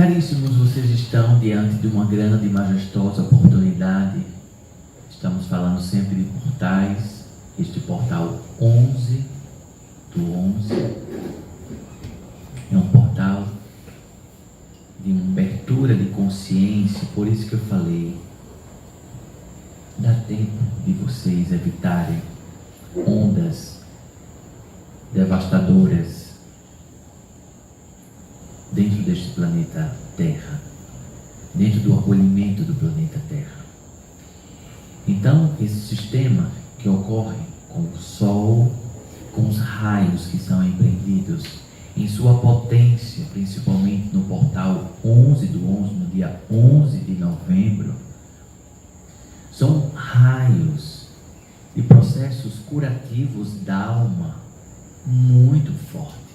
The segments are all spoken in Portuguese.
Caríssimos, vocês estão diante de uma grande e majestosa oportunidade. Estamos falando sempre de portais. Este portal 11 do 11 é um portal de uma abertura de consciência. Por isso que eu falei, dá tempo de vocês evitarem ondas devastadoras dentro deste planeta Terra, dentro do acolhimento do planeta Terra. Então, esse sistema que ocorre com o Sol, com os raios que são empreendidos em sua potência, principalmente no portal 11 do 11, no dia 11 de novembro, são raios e processos curativos da alma muito fortes.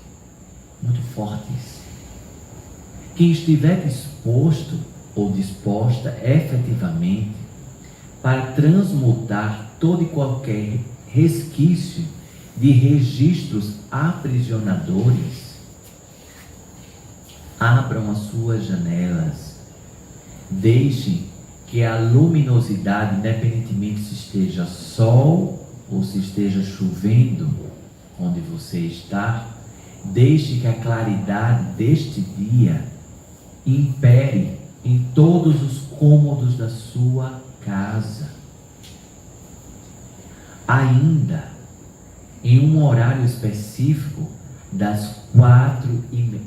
Quem estiver disposto ou disposta efetivamente para transmutar todo e qualquer resquício de registros aprisionadores, abram as suas janelas, deixem que a luminosidade, independentemente se esteja sol ou se esteja chovendo onde você está, deixe que a claridade deste dia impere em todos os cômodos da sua casa. Ainda em um horário específico das 4h30.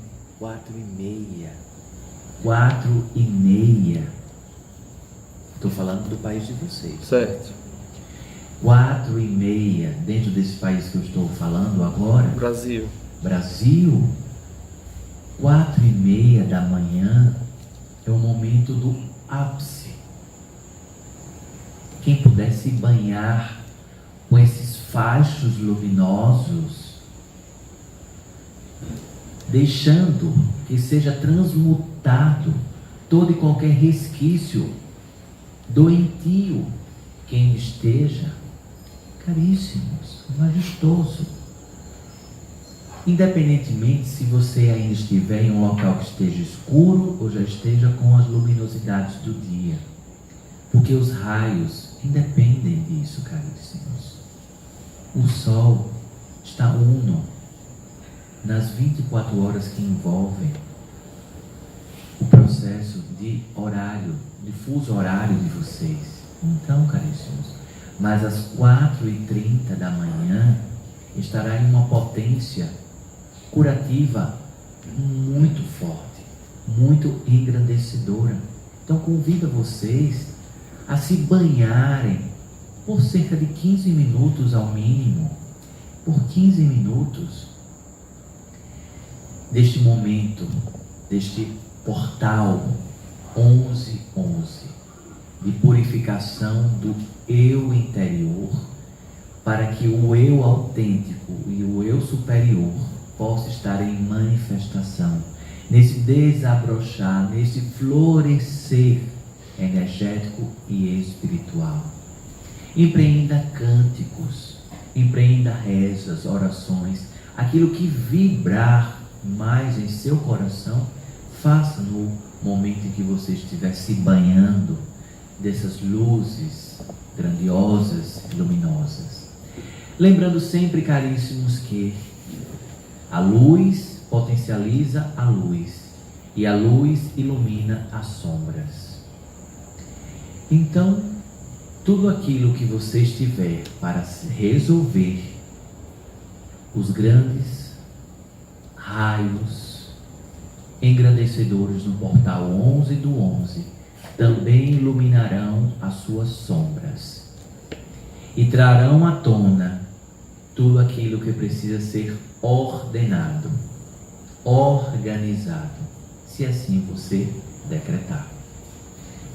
Estou falando do país de vocês. Certo. 4h30, dentro desse país que eu estou falando agora. Brasil. 4h30 da manhã é o momento do ápice. Quem puder se banhar com esses fachos luminosos, deixando que seja transmutado todo e qualquer resquício doentio quem esteja, caríssimos, majestoso. Independentemente se você ainda estiver em um local que esteja escuro ou já esteja com as luminosidades do dia, porque os raios independem disso, caríssimos. O Sol está uno nas 24 horas que envolvem o processo de horário, de fuso horário de vocês. Então, caríssimos, mas às 4h30 da manhã estará em uma potência curativa muito forte, muito engrandecedora. Então convido vocês a se banharem por cerca de 15 minutos ao mínimo, por 15 minutos, deste momento, deste portal 11 de purificação do eu interior, para que o eu autêntico e o eu superior possa estar em manifestação, nesse desabrochar, nesse florescer energético e espiritual. Empreenda cânticos, empreenda rezas, orações, aquilo que vibrar mais em seu coração, faça no momento em que você estiver se banhando dessas luzes grandiosas e luminosas. Lembrando sempre, caríssimos, que a luz potencializa a luz e a luz ilumina as sombras. Então, tudo aquilo que você estiver para resolver, os grandes raios engrandecedores no portal 11 do 11 também iluminarão as suas sombras e trarão à tona tudo aquilo que precisa ser ordenado, organizado, se assim você decretar.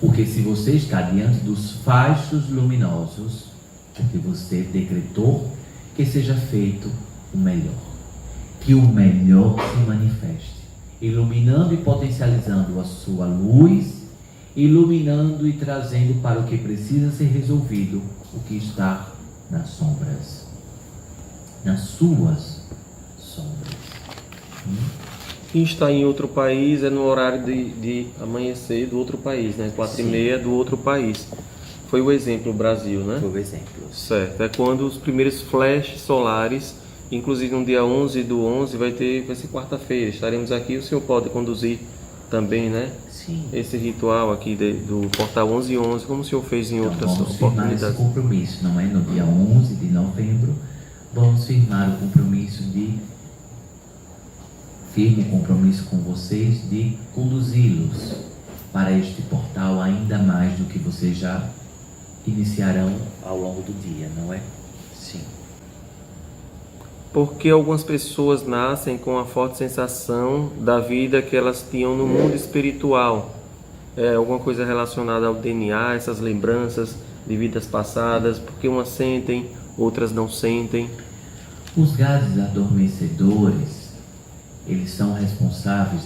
Porque se você está diante dos fachos luminosos, porque você decretou que seja feito o melhor, que o melhor se manifeste, iluminando e potencializando a sua luz, iluminando e trazendo para o que precisa ser resolvido, o que está nas sombras, nas suas sombras. Quem está em outro país é no horário de amanhecer do outro país, né? 4h30 do outro país. Foi o exemplo, o Brasil, né? Foi o exemplo. Certo. É quando os primeiros flashes solares, inclusive no dia 11/11, vai ser quarta-feira. Estaremos aqui. O senhor pode conduzir também, né? Sim. Esse ritual aqui do Portal 11/11, como o senhor fez em Então, outras vamos firmar esse oportunidades. compromisso, não é? No dia 11 de novembro, vamos firmar o compromisso firme compromisso com vocês de conduzi-los para este portal ainda mais do que vocês já iniciarão ao longo do dia, não é? Sim. Porque algumas pessoas nascem com a forte sensação da vida que elas tinham no mundo espiritual. Alguma coisa relacionada ao DNA, essas lembranças de vidas passadas, porque umas sentem, outras não sentem. Os gases adormecedores, eles são responsáveis,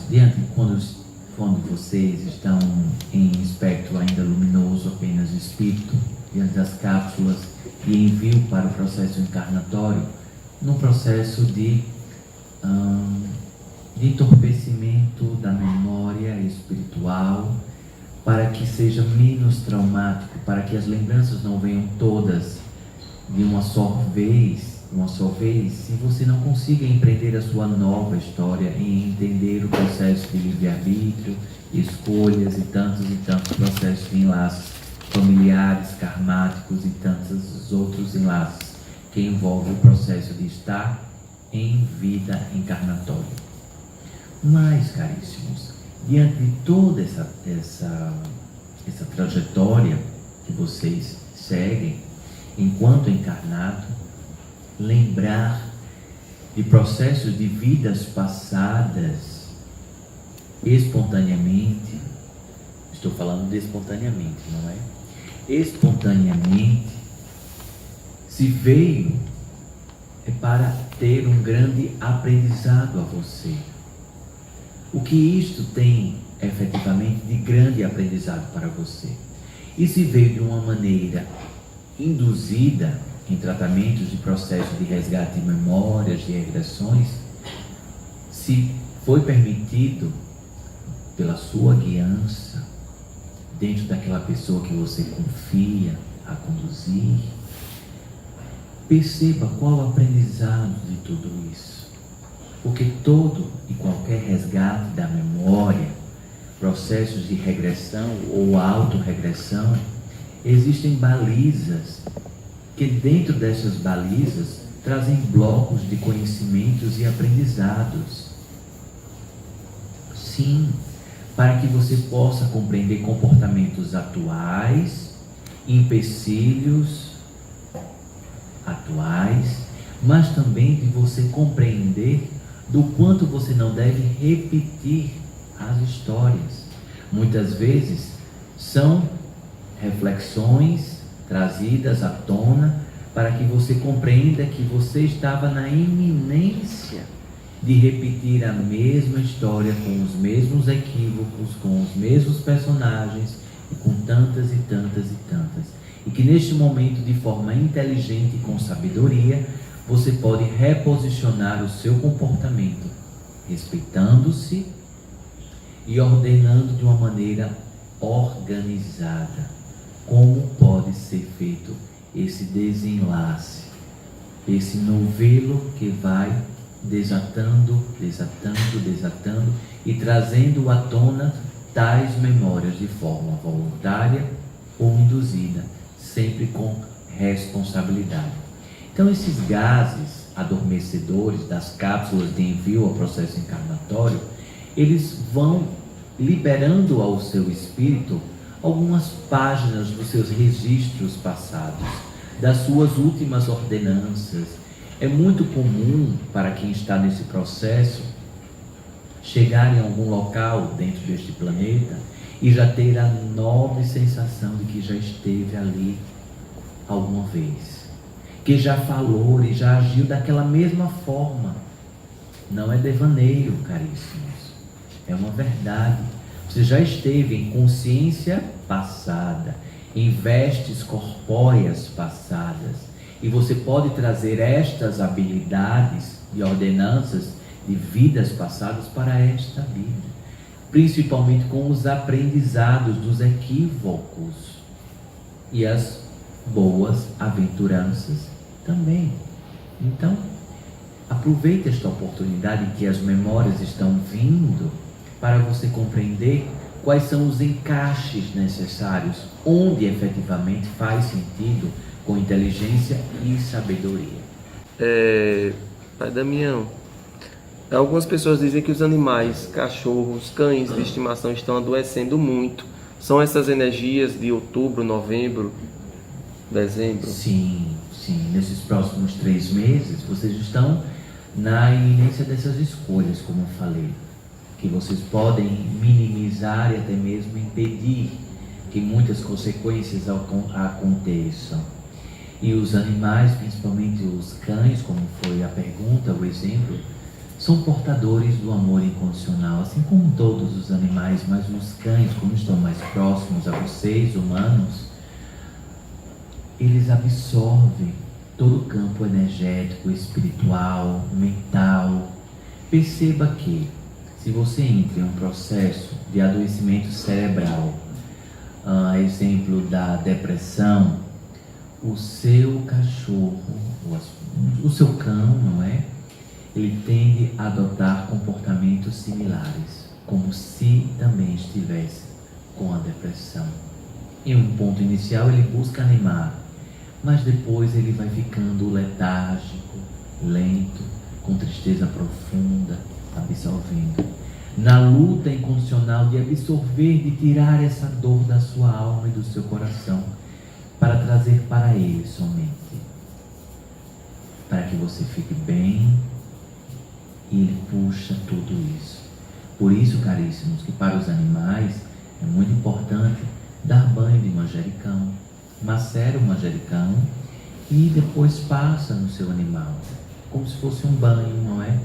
quando vocês estão em espectro ainda luminoso, apenas espírito, diante das cápsulas de envio para o processo encarnatório, no processo de entorpecimento da memória espiritual, para que seja menos traumático, para que as lembranças não venham todas de uma só vez, se você não consiga empreender a sua nova história em entender o processo de livre-arbítrio, escolhas e tantos processos de enlaces familiares, karmáticos e tantos outros enlaces que envolvem o processo de estar em vida encarnatória. Mas, caríssimos, diante de toda essa trajetória que vocês seguem enquanto encarnado, lembrar de processos de vidas passadas espontaneamente, estou falando de espontaneamente, não é? Espontaneamente, se veio para ter um grande aprendizado a você. O que isto tem efetivamente de grande aprendizado para você? E se veio de uma maneira induzida em tratamentos de processos de resgate de memórias, de regressões, se foi permitido pela sua guiança, dentro daquela pessoa que você confia a conduzir, perceba qual o aprendizado de tudo isso. Porque todo e qualquer resgate da memória, processos de regressão ou autorregressão, existem balizas que dentro dessas balizas trazem blocos de conhecimentos e aprendizados. Sim, para que você possa compreender comportamentos atuais, empecilhos atuais, mas também de você compreender do quanto você não deve repetir as histórias. Muitas vezes são reflexões trazidas à tona para que você compreenda que você estava na iminência de repetir a mesma história com os mesmos equívocos, com os mesmos personagens e com tantas e tantas e tantas. E que neste momento, de forma inteligente e com sabedoria, você pode reposicionar o seu comportamento, respeitando-se e ordenando de uma maneira organizada. Como pode ser feito esse desenlace, esse novelo que vai desatando e trazendo à tona tais memórias de forma voluntária ou induzida, sempre com responsabilidade. Então, esses gases adormecedores das cápsulas de envio ao processo encarnatório, eles vão liberando ao seu espírito algumas páginas dos seus registros passados, das suas últimas ordenanças. É muito comum para quem está nesse processo chegar em algum local dentro deste planeta e já ter a nobre sensação de que já esteve ali alguma vez, que já falou e já agiu daquela mesma forma. Não é devaneio, caríssimos, é uma verdade. Você já esteve em consciência passada, em vestes corpóreas passadas, e você pode trazer estas habilidades e ordenanças de vidas passadas para esta vida, principalmente com os aprendizados dos equívocos e as boas aventuranças também. Então, aproveite esta oportunidade que as memórias estão vindo para você compreender quais são os encaixes necessários, onde efetivamente faz sentido com inteligência e sabedoria. Pai Damião, algumas pessoas dizem que os animais, cachorros, cães de estimação estão adoecendo muito. São essas energias de outubro, novembro, dezembro? Sim. Nesses próximos 3 meses, vocês estão na iminência dessas escolhas, como eu falei, que vocês podem minimizar e até mesmo impedir que muitas consequências aconteçam. E os animais, principalmente os cães, como foi a pergunta, o exemplo, são portadores do amor incondicional, assim como todos os animais, mas os cães, como estão mais próximos a vocês, humanos, eles absorvem todo o campo energético, espiritual, mental. Perceba que, se você entra em um processo de adoecimento cerebral, exemplo da depressão, o seu cachorro, o seu cão, não é? Ele tende a adotar comportamentos similares, como se também estivesse com a depressão. Em um ponto inicial ele busca animar, mas depois ele vai ficando letárgico, lento, com tristeza profunda, absorvendo. Na luta incondicional de absorver, de tirar essa dor da sua alma e do seu coração, para trazer para ele somente, para que você fique bem, e ele puxa tudo isso. Por isso, caríssimos, que para os animais é muito importante dar banho de manjericão, macera o manjericão e depois passa no seu animal, como se fosse um banho, não é?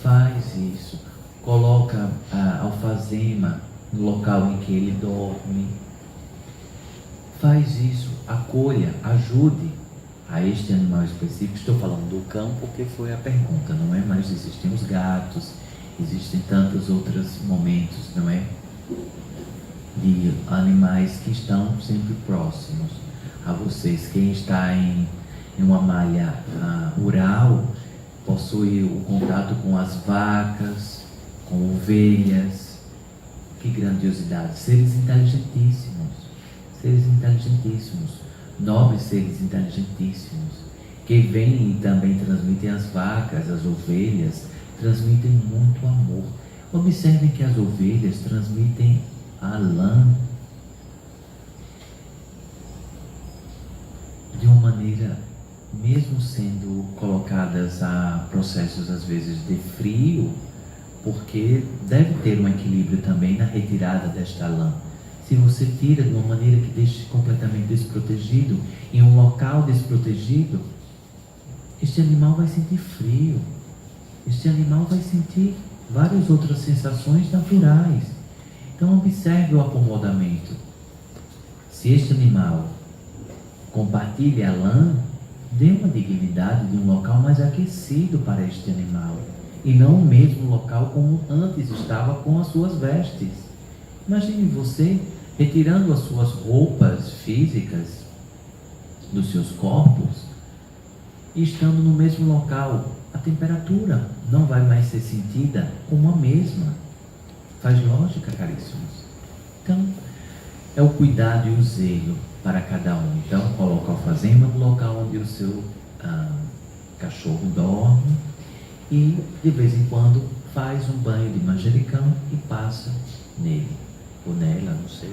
Faz isso, coloca a alfazema no local em que ele dorme, faz isso, acolha, ajude a este animal específico. Estou falando do cão porque foi a pergunta, não é? Mas existem os gatos, existem tantos outros momentos, não é? De animais que estão sempre próximos a vocês. Quem está em uma malha rural possui o contato com as vacas, com ovelhas. Que grandiosidade! Seres inteligentíssimos, nobres seres inteligentíssimos, que vêm e também transmitem as vacas, as ovelhas, transmitem muito amor. Observem que as ovelhas transmitem a lã de uma maneira, mesmo sendo colocadas a processos às vezes de frio, porque deve ter um equilíbrio também na retirada desta lã. Se você tira de uma maneira que deixe completamente desprotegido, em um local desprotegido, este animal vai sentir frio, este animal vai sentir várias outras sensações naturais. Então observe o acomodamento. Se este animal compartilha a lã, dê uma dignidade de um local mais aquecido para este animal, e não o mesmo local como antes estava com as suas vestes. Imagine você retirando as suas roupas físicas dos seus corpos e estando no mesmo local. A temperatura não vai mais ser sentida como a mesma. Faz lógica, caríssimos? Então, é o cuidado e o zelo para cada um. Então, coloca a alfazema no local onde o seu cachorro dorme e, de vez em quando, faz um banho de manjericão e passa nele, ou nela, não sei.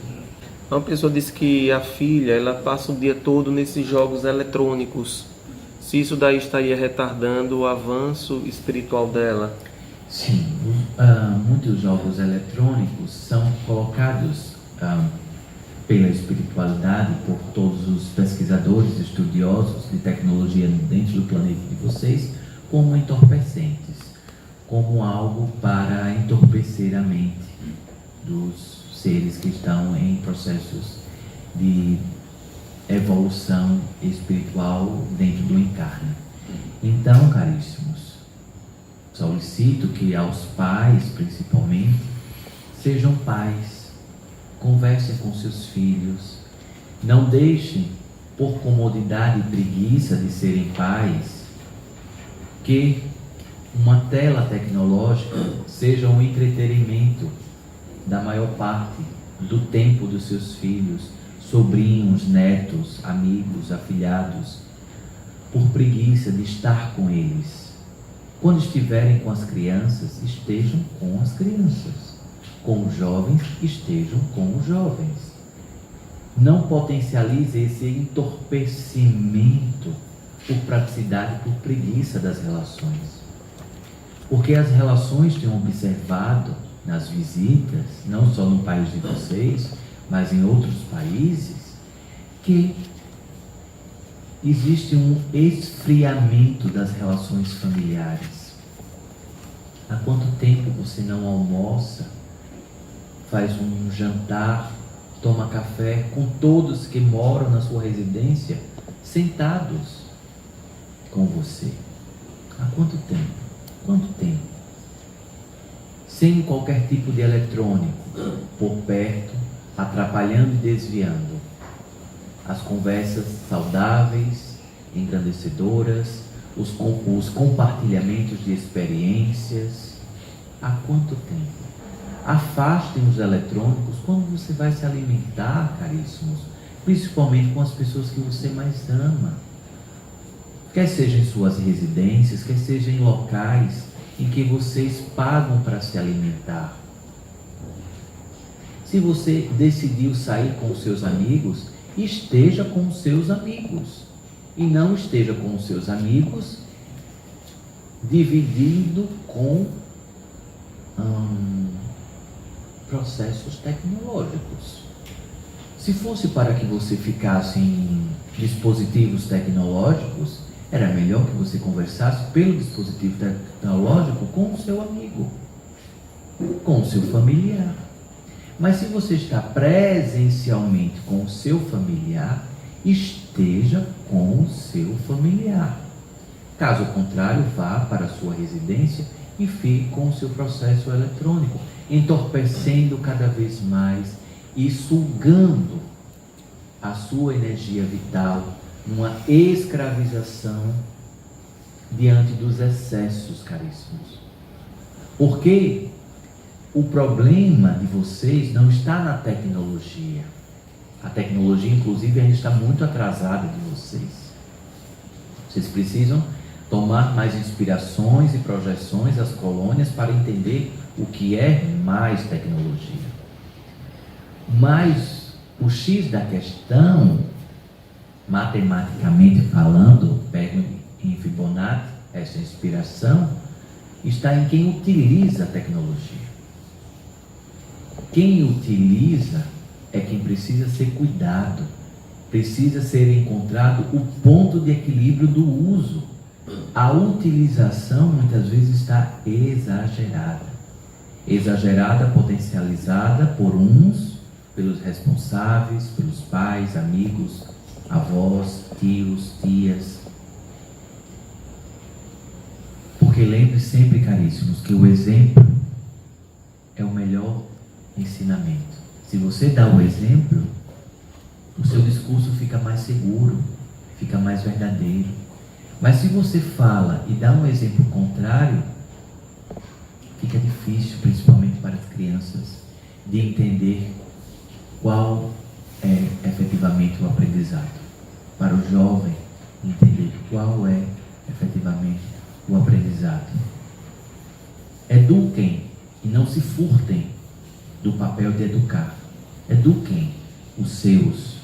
Uma pessoa disse que a filha, ela passa o dia todo nesses jogos eletrônicos. Se isso daí estaria retardando o avanço espiritual dela? Sim, muitos jogos eletrônicos são colocados pela espiritualidade, por todos os pesquisadores, estudiosos de tecnologia dentro do planeta de vocês, como entorpecentes, como algo para entorpecer a mente dos seres que estão em processos de evolução espiritual dentro do encarne. Então, caríssimos, solicito que aos pais, principalmente, sejam pais, conversem com seus filhos, não deixem, por comodidade e preguiça de serem pais, que uma tela tecnológica seja um entretenimento da maior parte do tempo dos seus filhos, sobrinhos, netos, amigos, afilhados, por preguiça de estar com eles. Quando estiverem com as crianças, estejam com as crianças. Com os jovens, estejam com os jovens. Não potencialize esse entorpecimento por praticidade, por preguiça das relações. Porque as relações tenho observado nas visitas, não só no país de vocês, mas em outros países, que existe um esfriamento das relações familiares. Há quanto tempo você não almoça, faz um jantar, toma café com todos que moram na sua residência, sentados com você? Há quanto tempo? Quanto tempo? Sem qualquer tipo de eletrônico por perto, atrapalhando e desviando as conversas saudáveis, engrandecedoras, os compartilhamentos de experiências. Há quanto tempo? Afastem os eletrônicos quando você vai se alimentar, caríssimos, principalmente com as pessoas que você mais ama. Quer seja em suas residências, quer seja em locais em que vocês pagam para se alimentar. Se você decidiu sair com os seus amigos, esteja com os seus amigos. E não esteja com os seus amigos dividindo com processos tecnológicos. Se fosse para que você ficasse em dispositivos tecnológicos, era melhor que você conversasse pelo dispositivo tecnológico com o seu amigo, com o seu familiar. Mas se você está presencialmente com o seu familiar, esteja com o seu familiar. Caso contrário, vá para a sua residência e fique com o seu processo eletrônico, entorpecendo cada vez mais e sugando a sua energia vital numa escravização diante dos excessos, caríssimos. Porque o problema de vocês não está na tecnologia. A tecnologia, inclusive, ainda está muito atrasada de vocês. Vocês precisam tomar mais inspirações e projeções às colônias para entender o que é mais tecnologia. Mas o X da questão, matematicamente falando, pego em Fibonacci essa inspiração, está em quem utiliza a tecnologia. Quem utiliza é quem precisa ser cuidado, precisa ser encontrado o ponto de equilíbrio do uso. A utilização muitas vezes está exagerada, potencializada por uns, pelos responsáveis, pelos pais, amigos, avós, tios, tias. Porque lembre sempre, caríssimos, que o exemplo é o melhor ensinamento. Se você dá o exemplo, o seu discurso fica mais seguro, fica mais verdadeiro. Mas se você fala e dá um exemplo contrário, fica difícil, principalmente para as crianças, de entender qual é efetivamente o aprendizado. Para o jovem, entender qual é efetivamente o aprendizado. Eduquem e não se furtem do papel de educar. Eduquem os seus,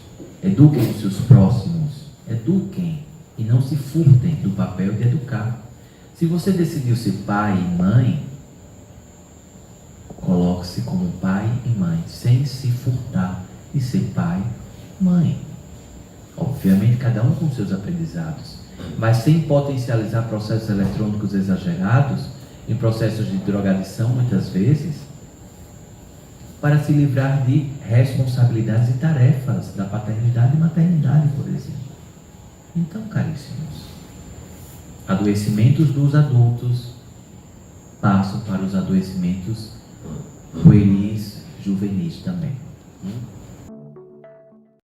eduquem os seus próximos, eduquem e não se furtem do papel de educar. Se você decidiu ser pai e mãe, coloque-se como pai e mãe, sem se furtar de ser pai e mãe. Obviamente, cada um com seus aprendizados, mas sem potencializar processos eletrônicos exagerados, em processos de drogadição, muitas vezes, para se livrar de responsabilidades e tarefas da paternidade e maternidade, por exemplo. Então, caríssimos, adoecimentos dos adultos passo para os adoecimentos pueris, juvenis também.